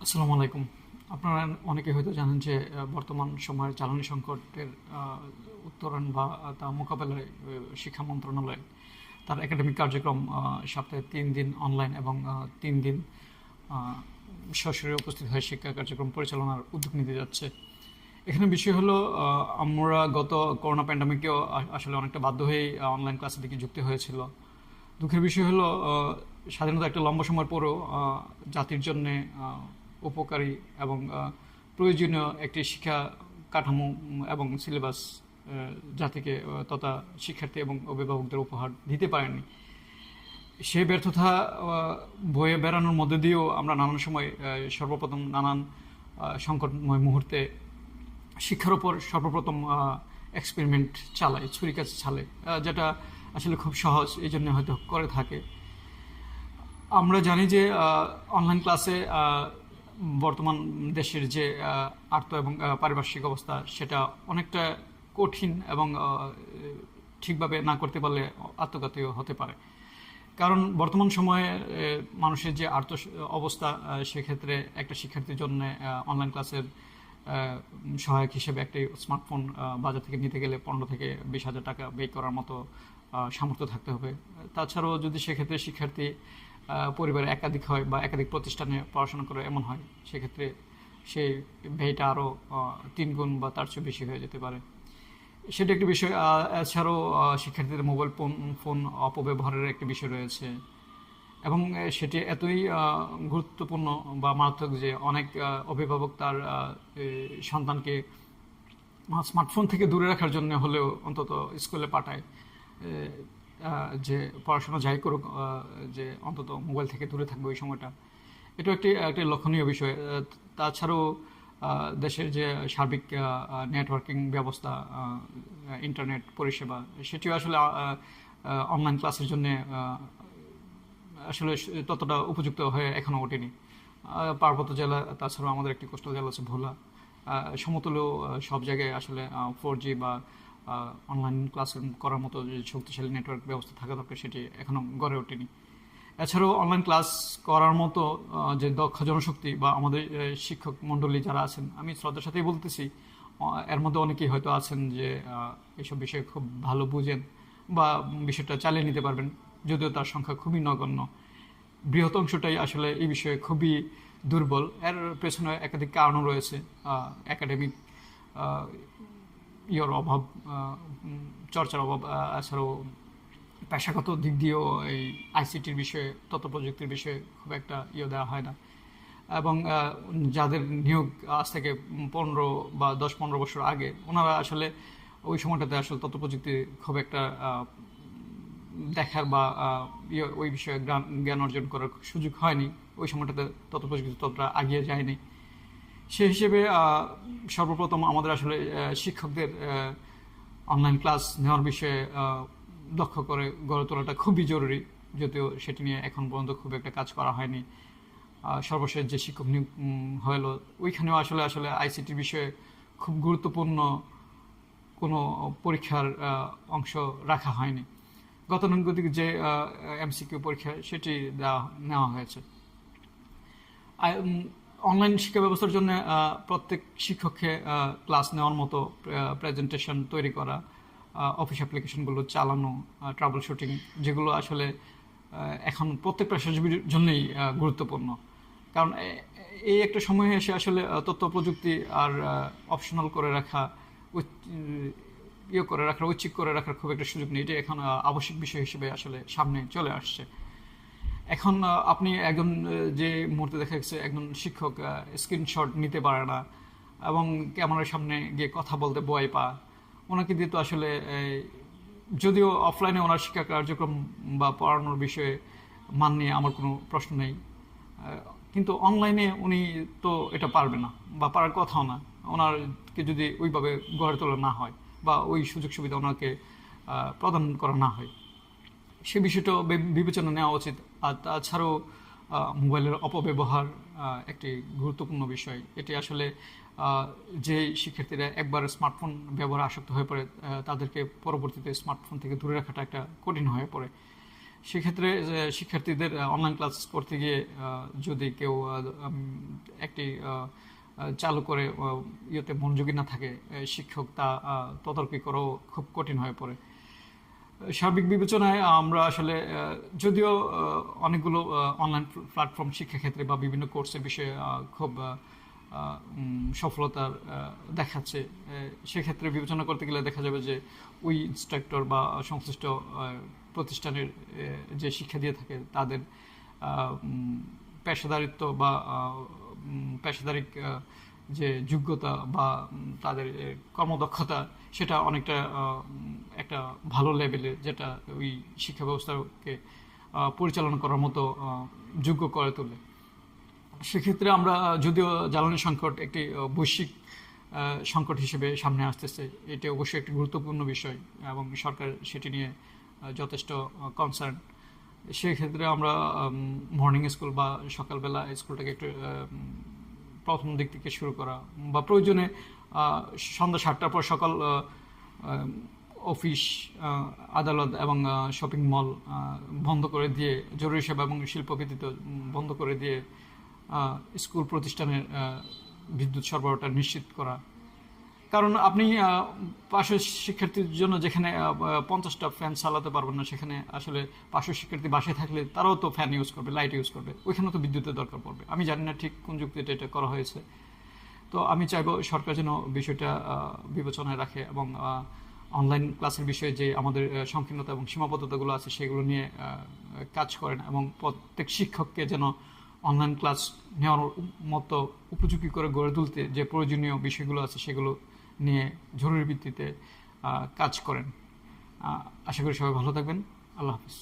আসসালামু আলাইকুম। আপনারা অনেকে হয়তো জানেন যে বর্তমান সময়ের জ্বালানি সংকটের উত্তরণ বা তা মোকাবেলায় শিক্ষা মন্ত্রণালয় তার একাডেমিক কার্যক্রম সপ্তাহে ৩ দিন অনলাইন এবং ৩ দিন আহ, সরাসরি উপস্থিত হয়ে শিক্ষা কার্যক্রম পরিচালনার উদ্যোগ নিতে যাচ্ছে। এখানে বিষয় হলো আমরা গত করোনা প্যান্ডামিকেও আসলে অনেকটা বাধ্য হয়েই অনলাইন ক্লাসের দিকে যুক্ত হয়েছিল। দুঃখের বিষয় হলো স্বাধীনতা একটা লম্বা সময়ের পরও জাতির জন্য উপকারী এবং প্রয়োজনীয় একটি শিক্ষা কাঠামো এবং সিলেবাস জাতিকে তথা শিক্ষার্থী এবং অভিভাবকদের উপহার দিতে পারেনি। সে ব্যর্থতা বয়ে বেড়ানোর মধ্যে দিয়েও আমরা নানান সময় সর্বপ্রথম নানান সংকটময় মুহূর্তে শিক্ষার উপর সর্বপ্রথম এক্সপেরিমেন্ট চালাই, ছুরি কাছে চালাই, যেটা আসলে খুব সহজ, এই জন্য হয়তো করে থাকে। আমরা জানি যে অনলাইন ক্লাসে বর্তমান দেশের যে আর্থ এবং পারিপার্শ্বিক অবস্থা সেটা অনেকটা কঠিন এবং ঠিকভাবে না করতে পারলে আত্মঘাতীও হতে পারে। কারণ বর্তমান সময়ে মানুষের যে আর্থ অবস্থা, সেক্ষেত্রে একটা শিক্ষার্থীর জন্য অনলাইন ক্লাসের সহায়ক হিসেবে একটি স্মার্টফোন বাজার থেকে নিতে গেলে ১৫ থেকে ২০ হাজার টাকা ব্যয় করার মতো সামর্থ্য থাকতে হবে। তাছাড়াও যদি সেক্ষেত্রে শিক্ষার্থী পরিবারে একাধিক হয় বা একাধিক প্রতিষ্ঠানে পড়াশোনা করে এমন হয়, সেক্ষেত্রে সেই ব্যয়টা আরও ৩ গুণ বা তার চেয়ে বেশি হয়ে যেতে পারে। সেটা একটি বিষয়। এছাড়াও শিক্ষার্থীদের মোবাইল ফোন ফোন অপব্যবহারের একটি বিষয় রয়েছে এবং সেটি এতই গুরুত্বপূর্ণ বা মারাত্মক যে অনেক অভিভাবক তার সন্তানকে স্মার্টফোন থেকে দূরে রাখার জন্য হলেও অন্তত স্কুলে পাঠায়, যে পড়াশোনা যাই করুক, যে অন্তত মোবাইল থেকে দূরে থাকবে ওই সময়টা। এটা একটি একটি লক্ষণীয় বিষয়। তাছাড়াও দেশের যে সার্বিক নেটওয়ার্কিং ব্যবস্থা, ইন্টারনেট পরিষেবা, সেটিও আসলে অনলাইন ক্লাসের জন্য আসলে ততটা উপযুক্ত হয়ে এখনো ওঠেনি। পার্বত্য জেলা, তাছাড়াও আমাদের একটি কোস্টাল জেলা আছে ভোলা, সমতলেও সব জায়গায় আসলে 4G বা অনলাইন ক্লাস করার মতো যে শক্তিশালী নেটওয়ার্ক ব্যবস্থা থাকা দরকার সেটি এখনো গড়ে ওঠেনি। এছাড়াও অনলাইন ক্লাস করার মতো যে দক্ষ জনশক্তি বা আমাদের শিক্ষক মণ্ডলী যারা আছেন, আমি শ্রদ্ধার সাথেই বলতেছি, এর মধ্যে অনেকেই হয়তো আছেন যে এইসব বিষয়ে খুব ভালো বুঝেন বা বিষয়টা চালিয়ে নিতে পারবেন, যদিও তার সংখ্যা খুবই নগণ্য। বৃহৎ অংশটাই আসলে এই বিষয়ে খুবই দুর্বল। এর পেছনে একাধিক কারণও রয়েছে। একাডেমিক ইয়ের অভাব, চর্চার অভাব, এছাড়াও পেশাগত দিক দিয়েও এই আইসিটির বিষয়ে, তথ্য প্রযুক্তির বিষয়ে খুব একটা দেওয়া হয় না। এবং যাদের নিয়োগ আজ থেকে ১০-১৫ বছর আগে, ওনারা আসলে ওই সময়টাতে আসলে তথ্য প্রযুক্তি খুব একটা দেখার বা ওই বিষয়ে জ্ঞান অর্জন করার সুযোগ হয়নি। ওই সময়টাতে তথ্য প্রযুক্তি ততটা এগিয়ে যায়নি। সেই হিসেবে সর্বপ্রথম আমাদের আসলে শিক্ষকদের অনলাইন ক্লাস নেওয়ার বিষয়ে দক্ষ করে গড়ে তোলাটা খুবই জরুরি, যদিও সেটি নিয়ে এখন পর্যন্ত খুব একটা কাজ করা হয়নি। সর্বশেষ যে শিক্ষক নিয়োগ হলো, ওইখানেও আসলে আসলে আইসিটির বিষয়ে খুব গুরুত্বপূর্ণ কোনো পরীক্ষার অংশ রাখা হয়নি। গতানুগতিক যে এমসিকিউ পরীক্ষা সেটি নেওয়া হয়েছে। অনলাইন শিক্ষা ব্যবস্থার জন্য প্রত্যেক শিক্ষককে ক্লাস নেওয়ার মতো প্রেজেন্টেশন তৈরি করা, অফিস অ্যাপ্লিকেশনগুলো চালানো, ট্রাবল শুটিং, যেগুলো আসলে এখন প্রত্যেক পেশাজীবীর জন্যই গুরুত্বপূর্ণ। কারণ এই একটা সময় এসে আসলে তথ্য প্রযুক্তি আর অপশনাল করে রাখা, করে রাখার, ঐচ্ছিক করে রাখার খুব একটা সুযোগ নেই। এটা এখন আবশ্যিক বিষয় হিসেবে আসলে সামনে চলে আসছে। এখন আপনি একজন যে মুহূর্তে দেখা গেছে একজন শিক্ষক স্ক্রিনশট নিতে পারে না এবং ক্যামেরার সামনে গিয়ে কথা বলতে ভয় পায়, ওনাকে দিয়ে তো আসলে যদিও অফলাইনে ওনার শিক্ষা কার্যক্রম বা পড়ানোর বিষয়ে মান নিয়ে আমার কোনো প্রশ্ন নেই, কিন্তু অনলাইনে উনি তো এটা পারবে না বা পারার কথাও না, ওনারকে যদি ওইভাবে গড়ে তোলা না হয় বা ওই সুযোগ সুবিধা ওনাকে প্রদান করা না হয়, সে বিষয়টা বিবেচনা নেওয়া উচিত। আর তাছাড়াও মোবাইলের অপব্যবহার একটি গুরুত্বপূর্ণ বিষয়। এটি আসলে যে শিক্ষার্থীরা একবার স্মার্টফোন ব্যবহারে আসক্ত হয়ে পড়ে, তাদেরকে পরবর্তীতে স্মার্টফোন থেকে দূরে রাখাটা একটা কঠিন হয়ে পড়ে। সেক্ষেত্রে শিক্ষার্থীদের অনলাইন ক্লাস করতে গিয়ে যদি কেউ একটি চালু করে ইয়েতে মনোযোগী না থাকে, শিক্ষক তা তদারকি করাও খুব কঠিন হয়ে পড়ে। সার্বিক বিবেচনায় আমরা আসলে যদিও অনেকগুলো অনলাইন প্ল্যাটফর্ম শিক্ষাক্ষেত্রে বা বিভিন্ন কোর্সের বিষয়ে খুব সফলতার দেখাচ্ছে, সেক্ষেত্রে বিবেচনা করতে গেলে দেখা যাবে যে ওই ইনস্ট্রাক্টর বা সংশ্লিষ্ট প্রতিষ্ঠানের যে শিক্ষা দিয়ে থাকে তাদের পেশাদারিত্ব বা পেশাদারিক যে যোগ্যতা বা তাদের কর্মদক্ষতা, সেটা অনেকটা একটা ভালো লেভেলে, যেটা ওই শিক্ষা ব্যবস্থাকে পরিচালনা করার মতো যোগ্য করে তোলে। সেক্ষেত্রে আমরা যদিও জ্বালানি সংকট একটি বৈশ্বিক সংকট হিসেবে সামনে আসতেছে, এটি অবশ্যই একটি গুরুত্বপূর্ণ বিষয় এবং সরকার সেটি নিয়ে যথেষ্ট কনসার্ন। সেক্ষেত্রে আমরা মর্নিং স্কুল বা সকালবেলা স্কুলটাকে একটু প্রথম দিক থেকে শুরু করা, বা প্রয়োজনে সন্ধ্যা 7টার পর সকল অফিস, আদালত এবং শপিং মল বন্ধ করে দিয়ে, জরুরি সেবা এবং শিল্প ব্যতীত বন্ধ করে দিয়ে স্কুল প্রতিষ্ঠানের বিদ্যুৎ সরবরাহটা নিশ্চিত করা। কারণ আপনি পার্শ্ব শিক্ষার্থীর জন্য যেখানে 50টা ফ্যান চালাতে পারবেন না, সেখানে আসলে পার্শ্ব শিক্ষার্থী বাসায় থাকলে তারাও তো ফ্যান ইউজ করবে, লাইট ইউজ করবে, ওইখানেও তো বিদ্যুতের দরকার পড়বে। আমি জানি না ঠিক কোন যুক্তিতে এটা করা হয়েছে। তো আমি চাইবো সরকার যেন বিষয়টা বিবেচনায় রাখে এবং অনলাইন ক্লাসের বিষয়ে যে আমাদের সংকীর্ণতা এবং সীমাবদ্ধতাগুলো আছে সেগুলো নিয়ে কাজ করেন, এবং প্রত্যেক শিক্ষককে যেন অনলাইন ক্লাস নেওয়ার মতো উপযোগী করে গড়ে তুলতে যে প্রয়োজনীয় বিষয়গুলো আছে সেগুলো নিয়ে জরুরি ভিত্তিতে কাজ করেন। আশা করি সবাই ভালো থাকবেন। আল্লাহ হাফিজ।